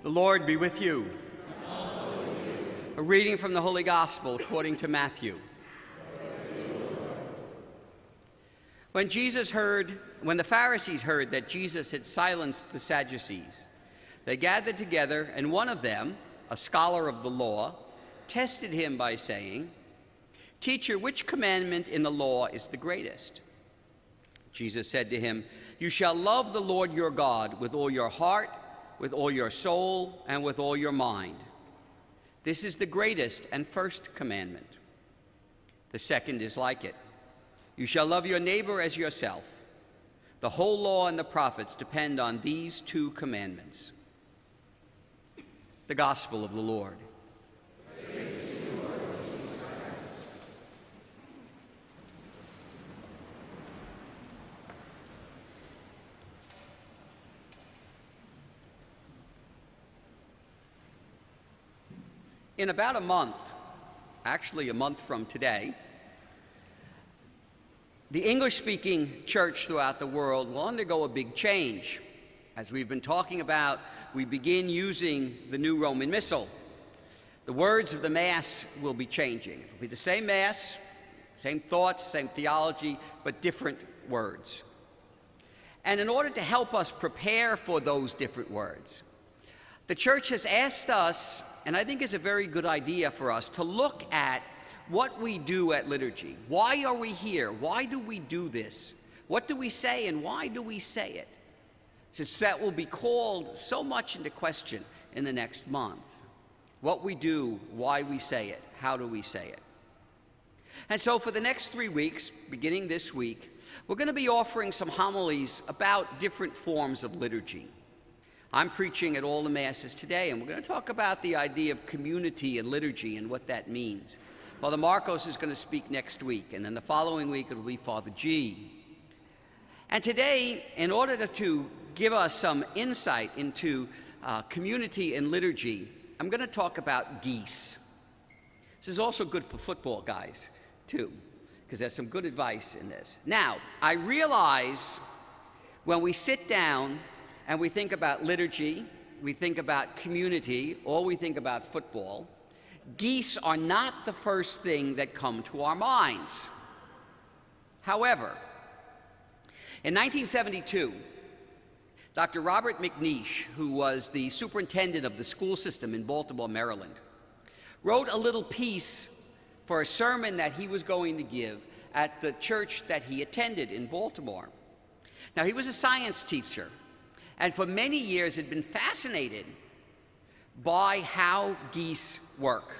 The Lord be with you. And also with you. A reading from the Holy Gospel according to Matthew. When the Pharisees heard that Jesus had silenced the Sadducees, they gathered together, and one of them, a scholar of the law, tested him by saying, "Teacher, which commandment in the law is the greatest?" Jesus said to him, "You shall love the Lord your God with all your heart, with all your soul, and with all your mind. This is the greatest and first commandment. The second is like it. You shall love your neighbor as yourself. The whole law and the prophets depend on these two commandments." The Gospel of the Lord. Praise to you, Lord Jesus Christ. In about a month, actually a month from today, the English-speaking church throughout the world will undergo a big change. As we've been talking about, we begin using the new Roman Missal. The words of the Mass will be changing. It will be the same Mass, same thoughts, same theology, but different words. And in order to help us prepare for those different words, the Church has asked us, and I think it's a very good idea for us, to look at what we do at liturgy. Why are we here? Why do we do this? What do we say, and why do we say it? Since that will be called so much into question in the next month. What we do, why we say it, how do we say it? And so for the next 3 weeks, beginning this week, we're going to be offering some homilies about different forms of liturgy. I'm preaching at all the Masses today, and we're going to talk about the idea of community and liturgy and what that means. Father Marcos is going to speak next week, and then the following week it will be Father G. And today, in order to give us some insight into community and liturgy, I'm going to talk about geese. This is also good for football guys, too, because there's some good advice in this. Now, I realize when we sit down and we think about liturgy, we think about community, or we think about football, geese are not the first thing that come to our minds. However, in 1972, Dr. Robert McNeish, who was the superintendent of the school system in Baltimore, Maryland, wrote a little piece for a sermon that he was going to give at the church that he attended in Baltimore. Now, he was a science teacher, and for many years had been fascinated by how geese work.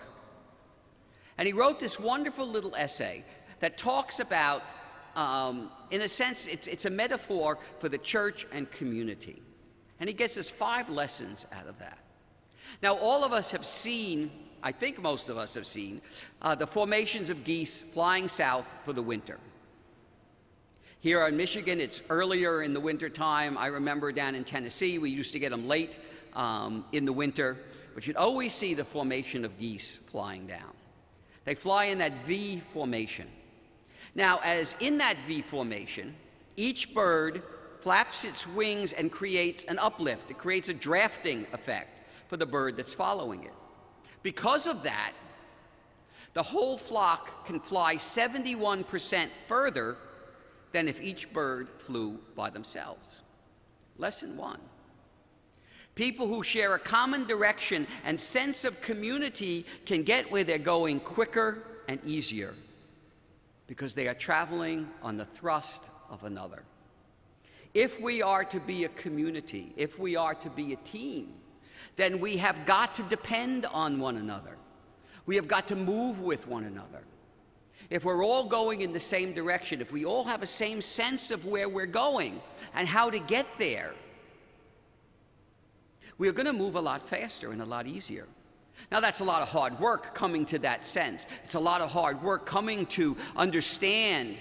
And he wrote this wonderful little essay that talks about, in a sense, it's a metaphor for the church and community. And he gets us 5 lessons out of that. Now, all of us have seen, I think most of us have seen, the formations of geese flying south for the winter. Here in Michigan, it's earlier in the winter time. I remember down in Tennessee, we used to get them late in the winter, but you'd always see the formation of geese flying down. They fly in that V formation. Now, as in that V formation, each bird flaps its wings and creates an uplift. It creates a drafting effect for the bird that's following it. Because of that, the whole flock can fly 71% further than if each bird flew by themselves. Lesson 1. People who share a common direction and sense of community can get where they're going quicker and easier because they are traveling on the thrust of another. If we are to be a community, if we are to be a team, then we have got to depend on one another. We have got to move with one another. If we're all going in the same direction, if we all have a same sense of where we're going and how to get there, we are going to move a lot faster and a lot easier. Now, that's a lot of hard work coming to that sense. It's a lot of hard work coming to understand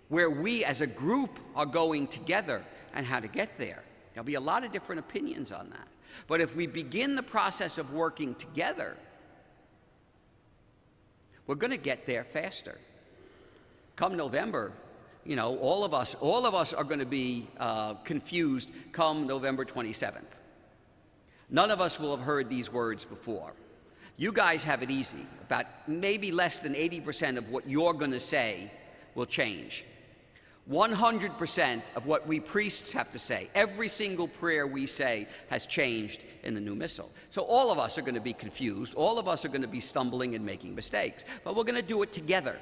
where we as a group are going together and how to get there. There'll be a lot of different opinions on that. But if we begin the process of working together, we're going to get there faster. Come November, you know, all of us are going to be confused come November 27th. None of us will have heard these words before. You guys have it easy. About maybe less than 80% of what you're going to say will change. 100% of what we priests have to say, every single prayer we say, has changed in the new missal. So all of us are going to be confused. All of us are going to be stumbling and making mistakes. But we're going to do it together.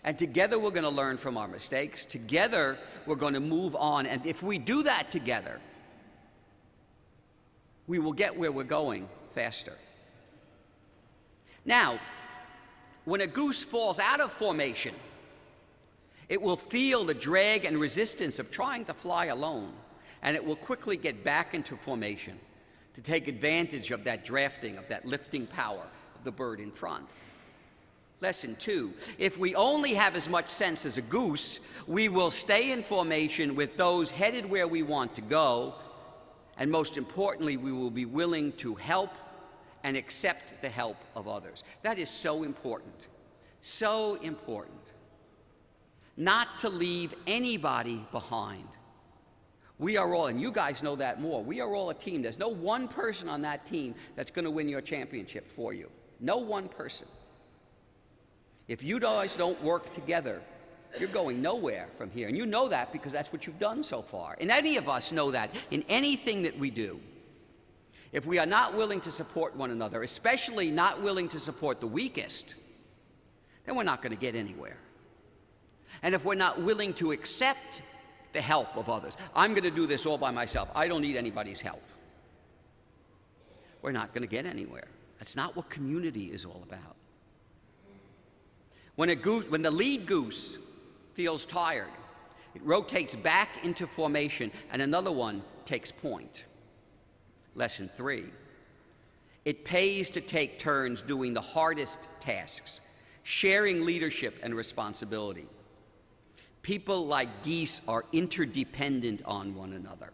And together we're going to learn from our mistakes. Together we're going to move on. And if we do that together, we will get where we're going faster. Now, when a goose falls out of formation, it will feel the drag and resistance of trying to fly alone, and it will quickly get back into formation to take advantage of that drafting, of that lifting power of the bird in front. Lesson 2, if we only have as much sense as a goose, we will stay in formation with those headed where we want to go, and most importantly, we will be willing to help and accept the help of others. That is so important, so important. Not to leave anybody behind. We are all, and you guys know that more, we are all a team. There's no one person on that team that's going to win your championship for you. No one person. If you guys don't work together, you're going nowhere from here. And you know that because that's what you've done so far. And any of us know that in anything that we do. If we are not willing to support one another, especially not willing to support the weakest, then we're not going to get anywhere. And if we're not willing to accept the help of others, I'm going to do this all by myself, I don't need anybody's help, we're not going to get anywhere. That's not what community is all about. When the lead goose feels tired, it rotates back into formation and another one takes point. Lesson 3, it pays to take turns doing the hardest tasks, sharing leadership and responsibility. People like geese are interdependent on one another.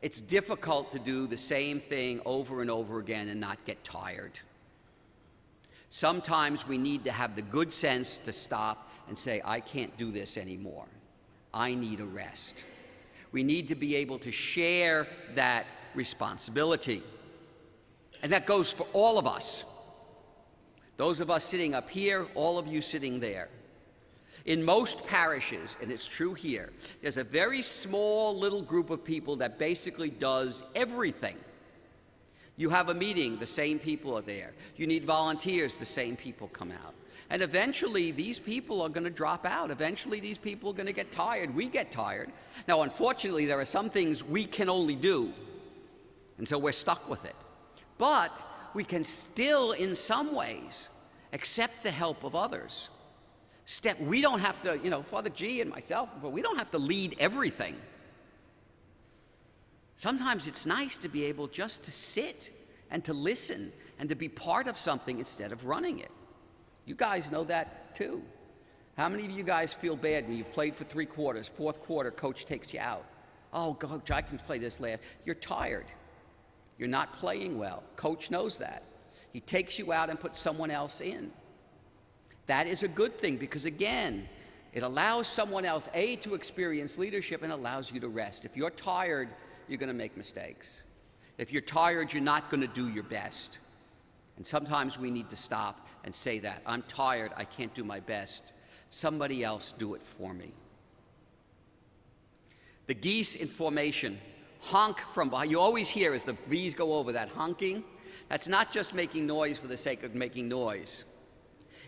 It's difficult to do the same thing over and over again and not get tired. Sometimes we need to have the good sense to stop and say, I can't do this anymore. I need a rest. We need to be able to share that responsibility. And that goes for all of us. Those of us sitting up here, all of you sitting there. In most parishes, and it's true here, there's a very small little group of people that basically does everything. You have a meeting, the same people are there. You need volunteers, the same people come out. And eventually, these people are going to drop out. Eventually, these people are going to get tired. We get tired. Now, unfortunately, there are some things we can only do, and so we're stuck with it. But we can still, in some ways, accept the help of others. We don't have to, Father G and myself, but we don't have to lead everything. Sometimes it's nice to be able just to sit and to listen and to be part of something instead of running it. You guys know that too. How many of you guys feel bad when you've played for 3 quarters, 4th quarter, coach takes you out? Oh, Coach, I can play this last. You're tired. You're not playing well. Coach knows that. He takes you out and puts someone else in. That is a good thing because, again, it allows someone else, A, to experience leadership and allows you to rest. If you're tired, you're going to make mistakes. If you're tired, you're not going to do your best. And sometimes we need to stop and say that. I'm tired. I can't do my best. Somebody else do it for me. The geese in formation honk from behind. You always hear as the bees go over that honking. That's not just making noise for the sake of making noise.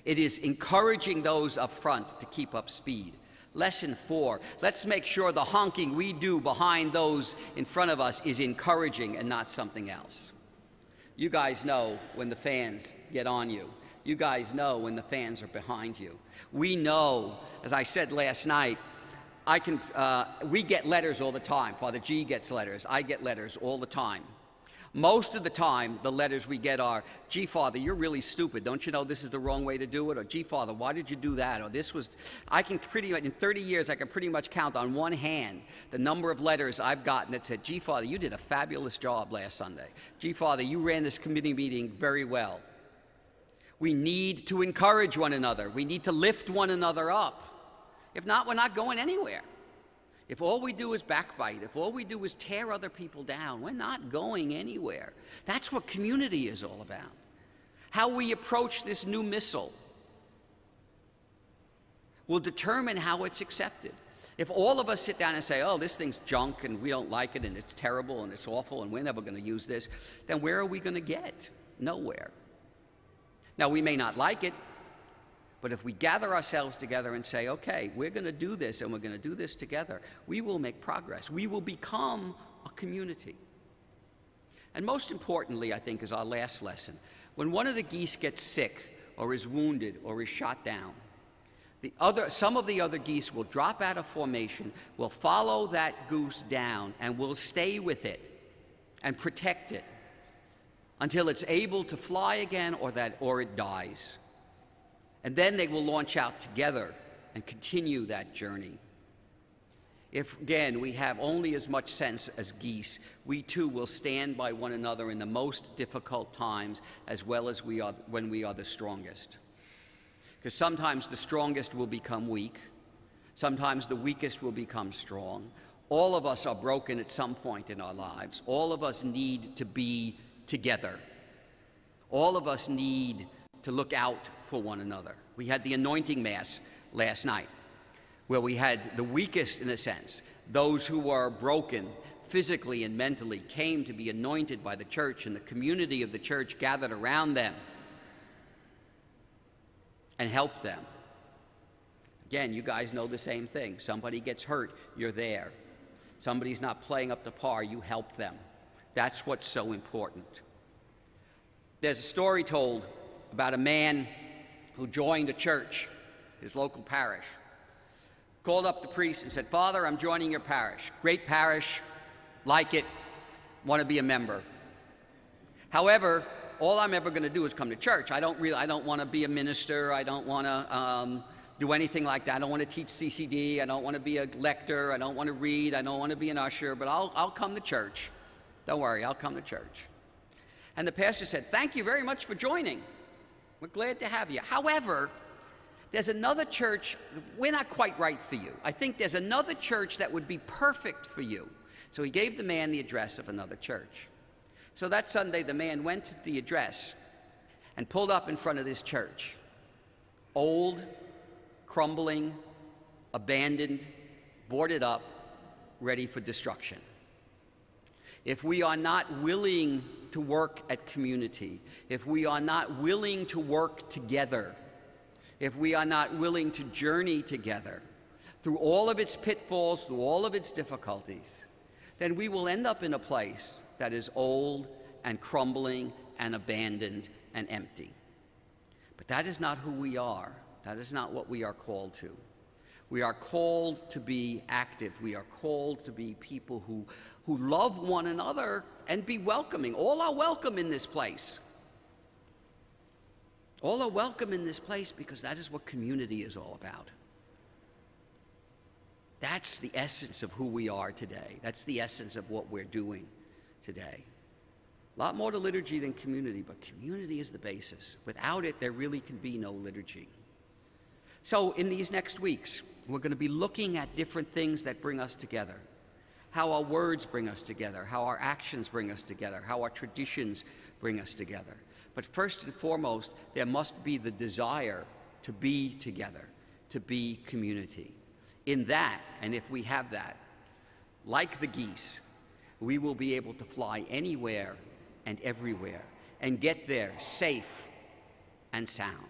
It is encouraging those up front to keep up speed. Lesson 4, let's make sure the honking we do behind those in front of us is encouraging and not something else. You guys know when the fans get on you. You guys know when the fans are behind you. We know, as I said last night, we get letters all the time. Father G gets letters. I get letters all the time. Most of the time, the letters we get are, gee, Father, you're really stupid. Don't you know this is the wrong way to do it? Or, gee, Father, why did you do that? Or this was, I can pretty much, in 30 years, I can pretty much count on one hand the number of letters I've gotten that said, gee, Father, you did a fabulous job last Sunday. Gee, Father, you ran this committee meeting very well. We need to encourage one another. We need to lift one another up. If not, we're not going anywhere. if all we do is backbite, if all we do is tear other people down, we're not going anywhere. That's what community is all about. How we approach this new missile will determine how it's accepted. If all of us sit down and say, oh, this thing's junk and we don't like it and it's terrible and it's awful and we're never going to use this, then where are we going to get? Nowhere. Now, we may not like it, but if we gather ourselves together and say, okay, we're going to do this and we're going to do this together, we will make progress. We will become a community. And most importantly, I think, is our last lesson. When one of the geese gets sick or is wounded or is shot down, some of the other geese will drop out of formation, will follow that goose down, and will stay with it and protect it until it's able to fly again or it dies. And then they will launch out together and continue that journey. If, again, we have only as much sense as geese, we too will stand by one another in the most difficult times as well as when we are the strongest. Because sometimes the strongest will become weak. Sometimes the weakest will become strong. All of us are broken at some point in our lives. All of us need to be together. All of us need to look out for one another. We had the anointing mass last night, where we had the weakest, in a sense, those who were broken physically and mentally, came to be anointed by the church, and the community of the church gathered around them and helped them. Again, you guys know the same thing. Somebody gets hurt, you're there. Somebody's not playing up to par, you help them. That's what's so important. There's a story told about a man who joined a church, his local parish. Called up the priest and said, Father, I'm joining your parish. Great parish, like it, want to be a member. However, all I'm ever going to do is come to church. I don't want to be a minister. I don't want to do anything like that. I don't want to teach CCD. I don't want to be a lector. I don't want to read. I don't want to be an usher, but I'll come to church. Don't worry, I'll come to church. And the pastor said, thank you very much for joining. We're glad to have you. However, there's another church, we're not quite right for you. I think there's another church that would be perfect for you. So he gave the man the address of another church. So that Sunday, the man went to the address and pulled up in front of this church. Old, crumbling, abandoned, boarded up, ready for destruction. If we are not willing to work at community, if we are not willing to work together, if we are not willing to journey together through all of its pitfalls, through all of its difficulties, then we will end up in a place that is old and crumbling and abandoned and empty. But that is not who we are. That is not what we are called to. We are called to be active. We are called to be people who love one another and be welcoming. All are welcome in this place. All are welcome in this place because that is what community is all about. That's the essence of who we are today. That's the essence of what we're doing today. A lot more to liturgy than community, but community is the basis. Without it, there really can be no liturgy. So in these next weeks, we're going to be looking at different things that bring us together. How our words bring us together, how our actions bring us together, how our traditions bring us together. But first and foremost, there must be the desire to be together, to be community. In that, and if we have that, like the geese, we will be able to fly anywhere and everywhere and get there safe and sound.